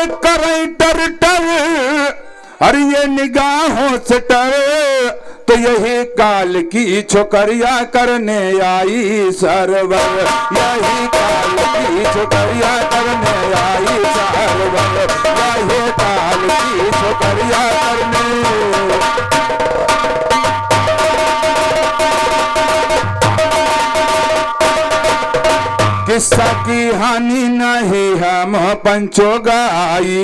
देख कर टर टर, अरे ये निगाहों से टर, तो यही काल की छोकरिया करने आई सरवर, यही काल की छोकरिया करने आई सरवर, यही काल की छोकरिया करने। किस्सा की हानि नहीं हम पंचो गाई,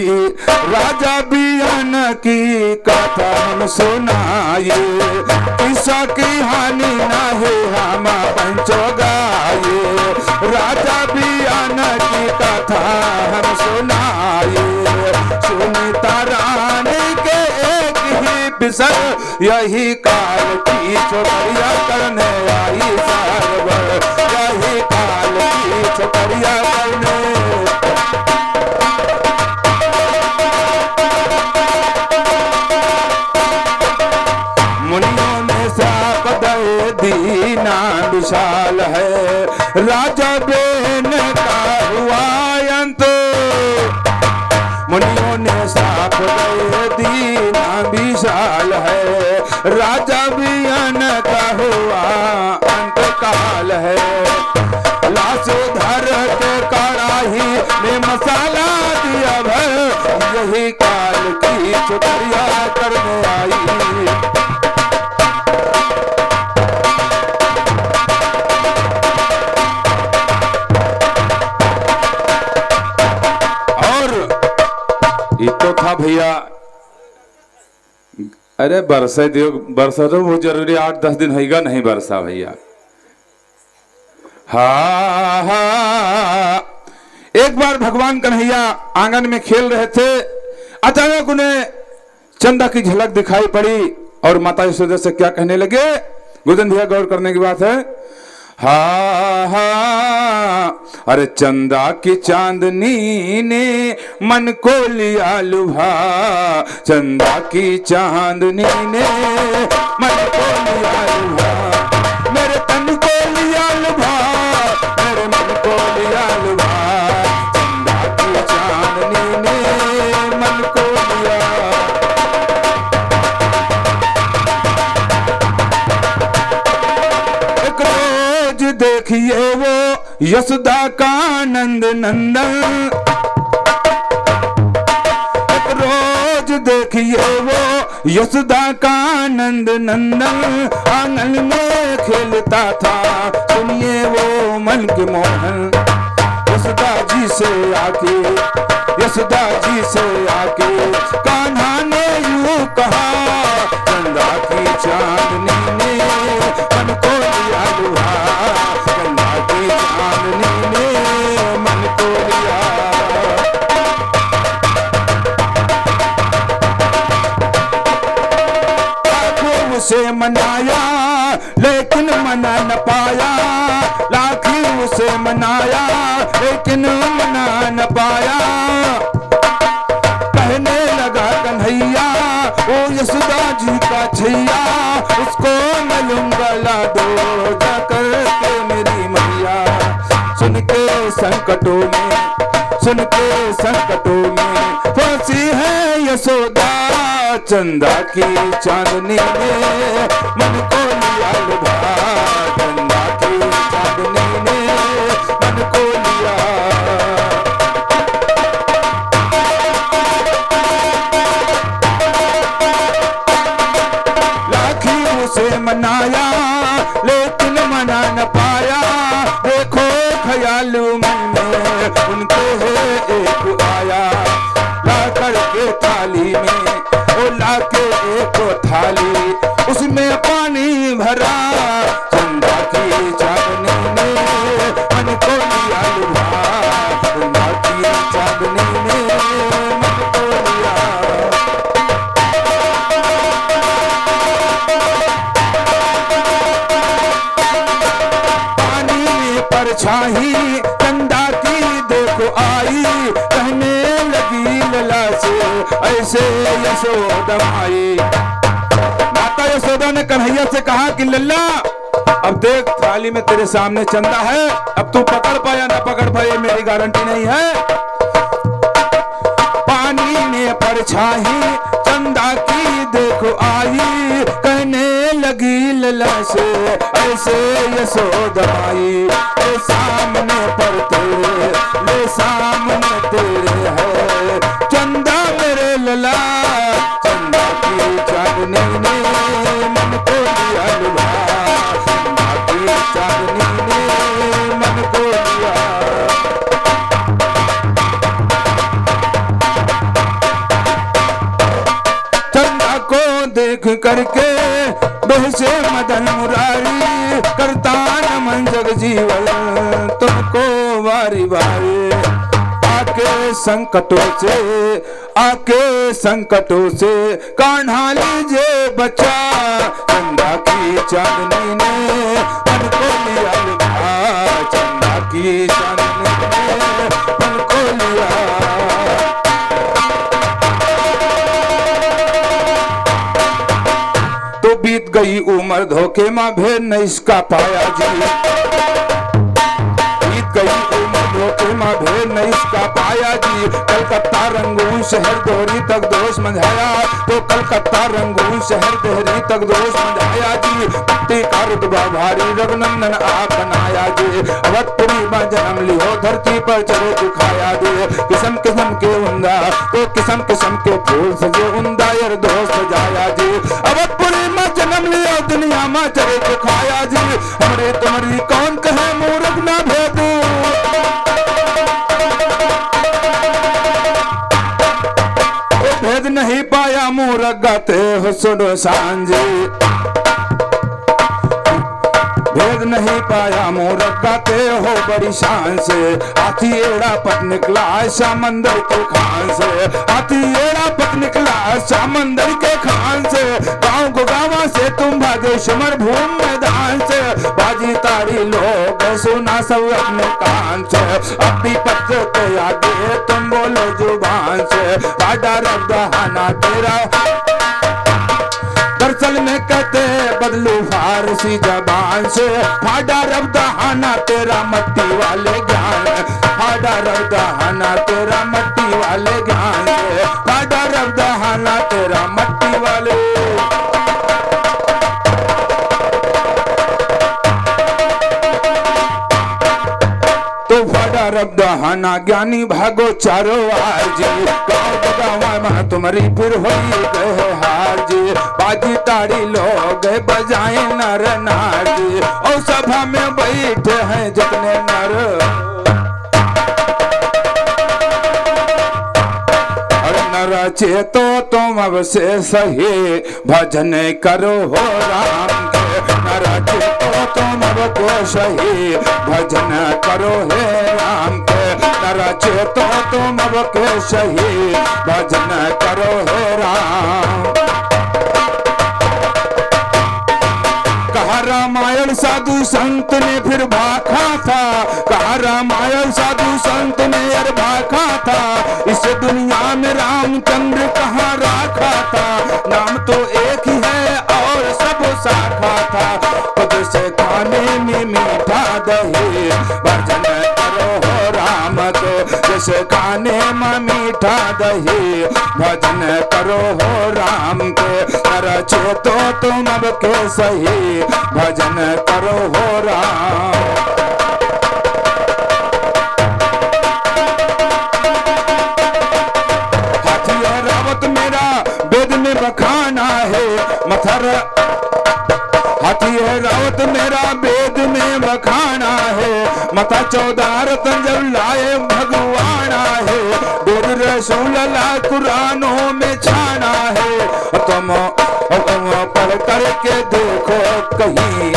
राजा बियान की कथा हम सुनाई। किस्सा की हानि नहीं हम पंचो गाई, राजा बियान की कथा हम सुनाई। सुनीता रानी के एक ही बिसर, यही काल की छोकरिया करने आई सरवर, यही काल की छोकरिया करने। मुनियों ने साप दे दीना विशाल है, राजा बेन का हुआ अंत। मुनियों ने साप दे दीना विशाल है, राजा बेन का हुआ अंत काल है। लाश धर के कड़ाही में मसाला दिया भर, यही काल की छोकरिया करने आई। और ये तो था भैया, अरे बरसा दियो, बरसा तो बहुत जरूरी, 8-10 दिन होगा नहीं बरसा भैया। हाँ हाँ, एक बार भगवान कन्हैया आंगन में खेल रहे थे, अचानक उन्हें चंदा की झलक दिखाई पड़ी और माता यशोदा से क्या कहने लगे, गोविंद भैया गौर करने की बात है। हाँ हाँ, अरे चंदा की चांदनी ने मन को लिया लुभा, चंदा की चांदनी ने मन को लिया लुभा, मेरे तन को लिया लुभा, मेरे मन को लिया लुभा, चंदा की चांदनी ने मन को लिया। एक रोज देखिए वो यशोदा का नंद नंदन, एक रोज देखिए वो यशोदा का नंद नंदन, आंगन में खेलता था सुनिए वो मन के मोहन। यशोदा जी से आके, यशोदा जी से आके कान्हा ने यूं कहा, चंदा की चांदनी ने मन को लिया लुभा, चंदा की चांदनी ने मन को लिया। लाखों उसे मनाया लेकिन मना न पाया, लाखों उसे मनाया लेकिन मना न पाया। कहने लगा कन्हैया ओ यशोदा जी का छैया, उसको मैं लूंगा ला दो जाकर के मेरी मैया। सुन के संकटों में, सुन के संकटों में फंसी है यशोदा, चंदा की चांदनी ने मन को लिया लुभा, चंदा की चांदनी ने मन को लिया। लाखी उसे मनाया लेकिन मना न पाया, देखो ख्याल मन में उनके है एक आया। ला करके थाली में, ओ ला के एक थाली, उसमें पानी भरा, चंदा की चांदनी ने मन को लिया लुभा, चंदा की चांदनी ने मन को लिया। पानी में परछाई चंदा की देखो आई, कहने लगी लला से ऐसे यशोदा माई। माता यशोदा ने कन्हैया से कहा कि लल्ला अब देख थाली में तेरे सामने चंदा है, अब तू पकड़ पाया ना पकड़ पाए मेरी गारंटी नहीं है। परछाई चंदा की देखो आई, कहने लगी लला से ऐसे यशोदा माई, ले सामने पर तेरे, ले सामने तेरे है चंदा मेरे लला, चंदा की चांदनी ने मन को लिया लुभा, चंदा की चांदनी ने मन को लिया। चंदा को देख करके बहसे मदन मुरारी, करता नमन जग जीवन तुमको बारी बारी, आके संकटों से कान्हा लीजिए बचा, चंदा की चांदनी ने मन को लिया लुभा, चंदा की चांदनी ने मन को लिया। तो बीत गई उम्र धोखे में भेद न इसका पाया जी, बीत गई उम्र धोखे में भेद न इसका पाया जी, कलकत्ता रंगून शहर दोहरी तक दोष मंझाया, तो कलकत्ता रंगून शहर दोहरी तक दोष मंझाया जी, पट्टी का रुतबा भारी रघुनंदन आप बनाया जी, अवधपुरी में जन्म लियो धरती पर चलो दिखाया जी, किस्म किस्म के उंदा तो किस्म किस्म के फूल सजे उंदा यार दोस्त सजाया जी, अवधपुरी में जन्म लियो दुनिया में चले दिखाया जी, हमरे तुम्हारी कौन कहे मूर्ख ना भेद, भेद नहीं पाया मूर्ख गाते हो सुनो सांझे, भेद नहीं पाया मूर्ख गाते हो बड़ी शान से, हाथी एड़ा पट निकला समंदर के खान से, हाथी एड़ा पट निकला समंदर के खान से, गांव को गावा से तुम भागे समर भूमि मैदान से, बाजी ताड़ी लोग सुना सब अपने कान से, अपनी पत्र के आगे तुम बोलो जुबान से, बाडा रब दहाना तेरा दरअसल में कहते बदलू फारसी जबान से, फाड़ा रब दहाना तेरा मट्टी वाले ज्ञान, फाड़ा रब दहाना तेरा मट्टी वाले ज्ञान से, फाड़ा रब दहाना तेरा मट्टी वाले। तो फाड़ा रब दहाना ज्ञानी भागो चारों आर जी, गाँव में तुम्हारी फिर होई गए हार जी, बाजी ताड़ी लोग बजाए नर नार जी, और सभा में बैठे हैं जितने नर, और नर चेतो तुम अब से सही भजन करो हो राम के, नर चेतो तुम अब को सही भजन करो हे राम के, नर चेतो तुम अब के सही भजन करो हे राम। कहा रामायण साधु संत ने फिर भाखा था, कहा रामायण साधु संत ने यार भाखा था, इस दुनिया में रामचंद्र कहाँ राखा था, नाम तो एक ही है और सब साखा था, खुद से खाने में मीठा दही भजन करो हो राम तो, जैसे खाने में मीठा दही भजन करो हो राम के, नर चेतो तुम अब के सही भजन करो हो राम। हाथी है रावत मेरा वेद में बखाना है, मथर हाथी है रावत मेरा वेद में बखाना है, मथा 14 रतन जब लाए भगवाना है, दूर रसूल अल्लाह कुरानों में छाना है, तुम पढ़ करके देखो कहीं,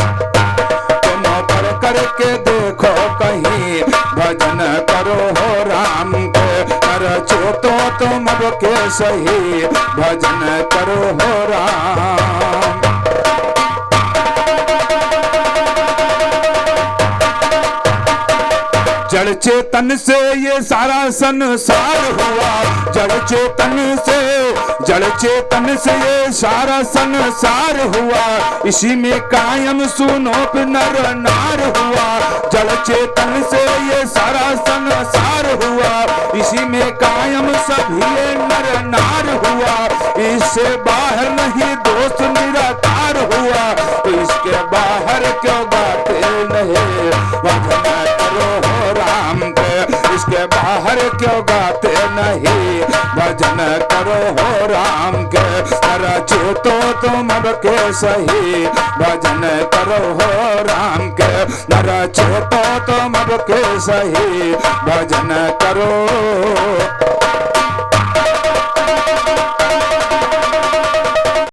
तुम पढ़ करके देखो कहीं भजन करो हो राम के, कर चेतो तुम अब के सही भजन करो हो राम। जड़ चेतन से ये सारा संसार हुआ, जड़ चेतन से ये सारा संसार हुआ, इसी में कायम सुनो नर नार हुआ, जड़ चेतन से ये सारा संसार हुआ, इसी में कायम सभी नर नार ही दोस्त निराकार हुआ, तो इसके बाहर क्यों गाते नहीं, भजन करो हो राम के, इसके बाहर क्यों गाते नहीं, भजन करो हो राम के, रचे तो तुम अब के सही, भजन करो हो राम के, रचे तो तुम अब के सही, भजन करो।